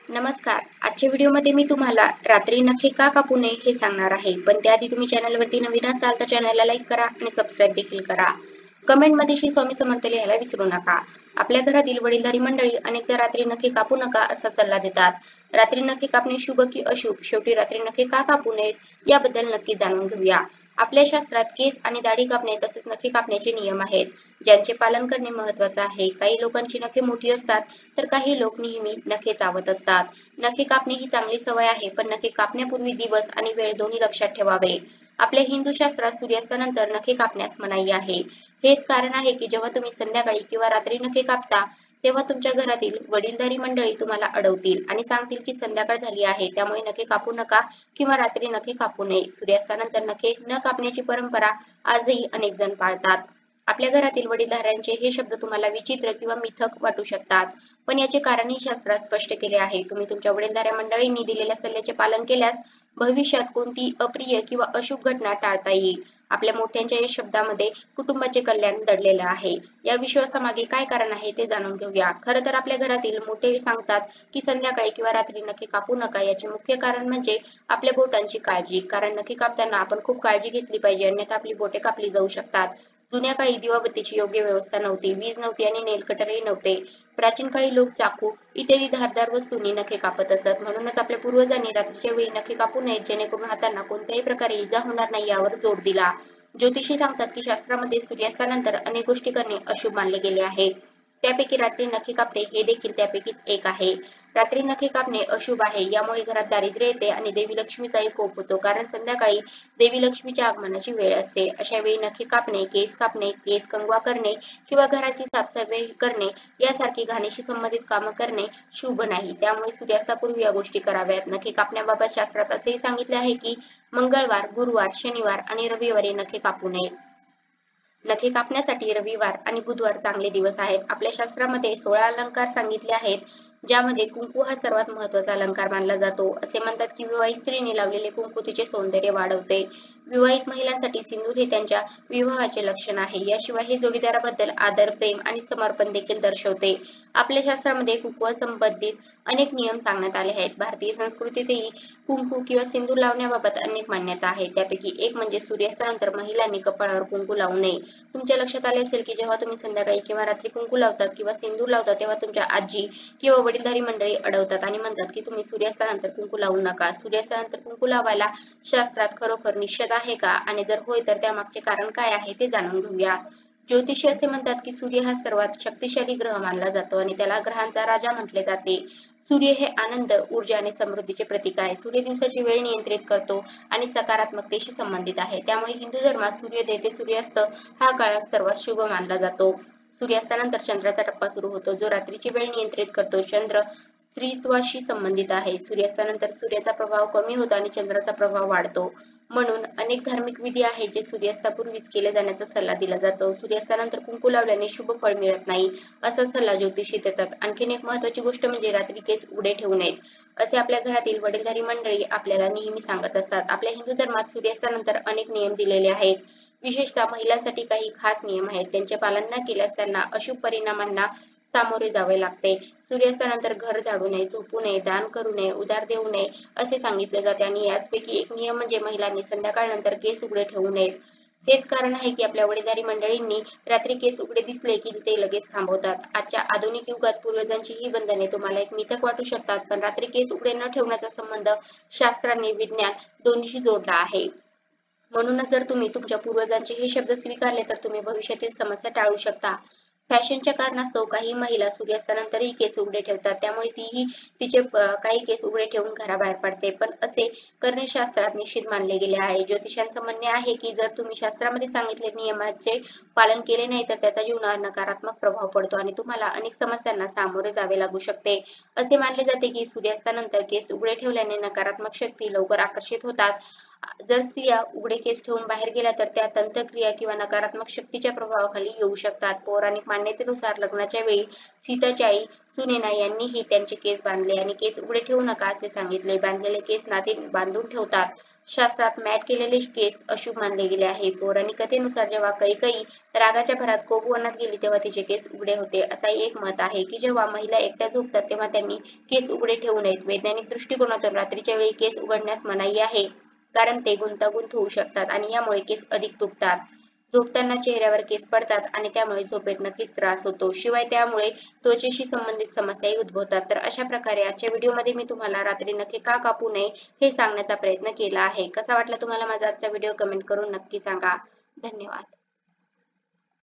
नमस्कार. आजच्या व्हिडिओमध्ये मी तुम्हाला रात्री नखे का कापू नये हे सांगणार आहे. पण त्याआधी तुम्ही चॅनलवरती नवीन असाल तर चॅनलला लाईक करा आणि सबस्क्राईब देखील करा. कमेंटमध्ये श्री स्वामी समर्थ लिहायला विसरू नका. आपल्या घरातील वडीलधारी मंडळी अनेकदा रात्री नखे कापू नका असा सल्ला देतात. रात्री नखे कापणे शुभ की अशुभ? शेवटी रात्री नखे का कापू नयेत याबद्दल नक्की जाणून घेऊया. आपल्या शास्त्रात केस आणि दाढी कापणे तसेच नखे कापण्याचे नियम आहेत, ज्यांचे पालन करणे महत्त्वाचे आहे. काही लोकांची नखे मोठी असतात तर काही लोक नेहमी नखे चावत असतात. नखे कापणे ही चांगली सवय आहे, पण नखे कापण्यापूर्वी दिवस आणि वेळ दोन्ही लक्षात ठेवावे. आपल्या हिंदू शास्त्रात सूर्यास्तानंतर नखे कापण्यास मनाई आहे. हेच कारण आहे की जेव्हा तुम्ही संध्याकाळी किंवा रात्री नखे कापता तेव्हा तुमच्या घरातील वडीलधारी मंडळी तुम्हाला अडवतील आणि सांगतील की संध्याकाळ झाली आहे, त्यामुळे नखे कापू नका किंवा रात्री नखे कापू नये. सूर्यास्तानंतर नखे न कापण्याची परंपरा आजही अनेक जण पाळतात. आपल्या घरातील वडीलधाऱ्यांचे हे शब्द तुम्हाला विचित्र किंवा मिथक वाटू शकतात, पण याचे कारणही शास्त्रात स्पष्ट केले आहे. तुम्ही तुमच्या वडीलधाऱ्या मंडळींनी दिलेल्या सल्ल्याचे पालन केल्यास भविष्यात कोणती अप्रिय किंवा अशुभ घटना टाळता येईल. आपल्या मोठ्यांच्या या शब्दामध्ये कुटुंबाचे कल्याण दडलेले आहे. या विश्वासामागे काय कारण आहे ते जाणून घेऊया. खरं तर आपल्या घरातील मोठे सांगतात की संध्याकाळी किंवा रात्री नखे कापू नका. याचे मुख्य कारण म्हणजे आपल्या बोटांची काळजी. कारण नखे कापताना आपण खूप काळजी घेतली पाहिजे, अन्यथा आपली बोटे कापली जाऊ शकतात. जुन्या काळी दिवाबत्तीची योग्य व्यवस्था नव्हती, वीज नव्हती आणि नेल कटरही नव्हते. प्राचीन काळी लोक चाकू इत्यादी धारदार वस्तूंनी नखे कापत असत. म्हणूनच आपल्या पूर्वजांनी रात्रीच्या वेळी नखे कापू नयेत, जेणेकरून हातांना कोणत्याही प्रकारे इजा होणार नाही यावर जोर दिला. ज्योतिषी सांगतात की शास्त्रामध्ये सूर्यास्तानंतर अनेक गोष्टी करणे अशुभ मानले गेले आहे. त्यापैकी रात्री नखे कापणे हे देखील त्यापैकीच एक आहे. रात्री नखे कापणे अशुभ आहे. यामुळे घरात दारिद्र्य येते आणि देवी लक्ष्मीचाही कोप होतो, कारण संध्याकाळी देवी लक्ष्मीच्या आगमनाची वेळ असते. अशा वेळी नखे कापणे, केस कंगवा करणे किंवा घराची साफसफाई करणे यासारखी घाणीशी संबंधित कामं करणे शुभ नाही. त्यामुळे सूर्यास्तापूर्वी या गोष्टी कराव्यात. नखे कापण्याबाबत शास्त्रात असेही सांगितले आहे की मंगळवार, गुरुवार, शनिवार आणि रविवारी नखे कापू नये. नखे कापण्यासाठी रविवार आणि बुधवार चांगले दिवस आहेत. आपल्या शास्त्रामध्ये 16 अलंकार सांगितले आहेत, ज्यामध्ये कुंकू हा सर्वात महत्त्वाचा अलंकार मानला जातो. असे म्हणतात की विवाहित स्त्रीने लावलेले कुंकू तिचे सौंदर्य वाढवते. विवाहित महिलांसाठी सिंदूर हे त्यांच्या विवाहाचे लक्षण आहे. याशिवाय हे जोडीदाराबद्दल आदर, प्रेम आणि समर्पण देखील दर्शवते. आपल्या शास्त्रामध्ये कुंकवासंबंधित अनेक नियम सांगण्यात आले आहेत. भारतीय संस्कृतीतही कुंकू किंवा सिंदूर लावण्याबाबत अनेक मान्यता आहेत. त्यापैकी एक म्हणजे सूर्यास्तानंतर महिलांनी कपाळावर कुंकू लावू नये. तुमच्या लक्षात आले असेल की जेव्हा तुम्ही संध्याकाळी किंवा रात्री कुंकू लावतात किंवा सिंदूर लावतात तेव्हा तुमच्या आजी किंवा वडीलधारी मंडळी अडवतात आणि म्हणतात की तुम्ही सूर्यास्तानंतर कुंकू लावू नका. सूर्यास्तानंतर कुंकू लावायला शास्त्रात खरोखर निषेध आहे का, आणि जर होय तर त्यामागचे कारण काय आहे ते जाणून घेऊया. ज्योतिषी असे म्हणतात की सूर्य हा सर्वात शक्तिशाली ग्रह मानला जातो आणि त्याला ग्रहांचा राजा म्हटले जाते. सूर्य हे आनंद, ऊर्जा आणि समृद्धीचे प्रतीक आहे. सूर्य दिवसाची वेळ नियंत्रित करतो आणि सकारात्मकतेशी संबंधित आहे. त्यामुळे हिंदू धर्मात सूर्योदय ते सूर्यास्त हा काळ सर्वात शुभ मानला जातो. सूर्यास्तानंतर चंद्राचा टप्पा सुरू होतो, जो रात्रीची वेळ नियंत्रित करतो. चंद्र स्त्रीत्वाशी संबंधित आहे. सूर्यास्तानंतर सूर्याचा प्रभाव कमी होतो आणि चंद्राचा प्रभाव वाढतो. म्हणून अनेक धार्मिक विधी आहेत जे सूर्यास्तापूर्वीच केले जाण्याचा सल्ला दिला जातो. सूर्यास्तानंतर कुंकू लावल्याने शुभ फळ मिळत नाही असा सल्ला ज्योतिषी देतात. आणखीन एक महत्त्वाची गोष्ट म्हणजे रात्री केस उघडे ठेवू नयेत, असे आपल्या घरातील वडीलधारी मंडळी आपल्याला नेहमी सांगत असतात. आपल्या हिंदू धर्मात सूर्यास्तानंतर अनेक नियम दिलेले आहेत. विशेषतः महिलांसाठी काही खास नियम आहेत. त्यांचे पालन न केल्यास त्यांना अशुभ परिणामांना सामोरे जावे लागते. सूर्यास्तानंतर घर झाडू नये, झोपू नये, दान करू नये, उधार देऊ नये असे सांगितले जाते आणि याचपैकी एक नियम म्हणजे महिलांनी संध्याकाळनंतर केस उघडे ठेवू नयेत. हेच कारण आहे की आपल्या वडीलधारी मंडळींनी रात्री केस उघडे दिसले की ते लगेच थांबवतात. आजच्या आधुनिक युगात पूर्वजांची ही बंधने तुम्हाला एक मिथक वाटू शकतात, पण रात्री केस उघडे न ठेवण्याचा संबंध शास्त्राने विज्ञान दोन्हीशी जोडला आहे. म्हणूनच जर तुम्ही तुमच्या पूर्वजांचे हे शब्द स्वीकारले तर तुम्ही भविष्यातील समस्या टाळू शकता. फॅशनच्या कारणास्तव काही महिला सूर्यास्तानंतरही केस उघडे ठेवतात, त्यामुळे तीही तिचे काही केस उघडे ठेवून घराबाहेर पडते, पण असे करणे शास्त्रात निषिद्ध मानले गेले आहे. ज्योतिषांचं म्हणणे आहे की जर तुम्ही शास्त्रामध्ये सांगितलेल्या नियमाचे पालन केले नाही तर त्याचा जीवनावर नकारात्मक प्रभाव पडतो आणि तुम्हाला अनेक समस्यांना सामोरे जावे लागू शकते. असे मानले जाते की सूर्यास्तानंतर केस उघडे ठेवल्याने नकारात्मक शक्ती लवकर आकर्षित होतात. जर स्त्रिया उघडे केस ठेवून बाहेर गेल्या तर त्या तंत्रक्रिया किंवा नकारात्मक शक्तीच्या प्रभावाखाली येऊ शकतात. पौराणिक मान्यतेनुसार लग्नाच्या वेळी सीताची आई सुनैना यांनीही त्यांचे केस बांधले आणि केस उघडे ठेवू नका असे सांगितले. बांधलेले केस नाती बांधून ठेवतात. शास्त्रात मॅट केलेले केस अशुभ मानले गेले आहे. पौराणिक कथेनुसार जेव्हा कैकई रागाच्या भरात कोपवनात गेली तेव्हा तिचे केस उघडे होते. असाही एक मत आहे की जेव्हा महिला एकट्या झोपतात तेव्हा त्यांनी केस उघडे ठेवू नयेत. वैज्ञानिक दृष्टिकोनातून रात्रीच्या वेळी केस उघडण्यास मनाई आहे, कारण ते गुंतागुंत होऊ शकतात आणि यामुळे केस अधिक तुटतात. झोपताना चेहऱ्यावर केस पडतात आणि त्यामुळे झोपेत नक्कीच त्रास होतो. शिवाय त्यामुळे त्वचेशी संबंधित समस्याही उद्भवतात. तर अशा प्रकारे आजच्या व्हिडिओमध्ये मी तुम्हाला रात्री नखे का कापू नये हे सांगण्याचा प्रयत्न केला आहे. कसा वाटला तुम्हाला माझा आजचा व्हिडिओ कमेंट करून नक्की सांगा. धन्यवाद.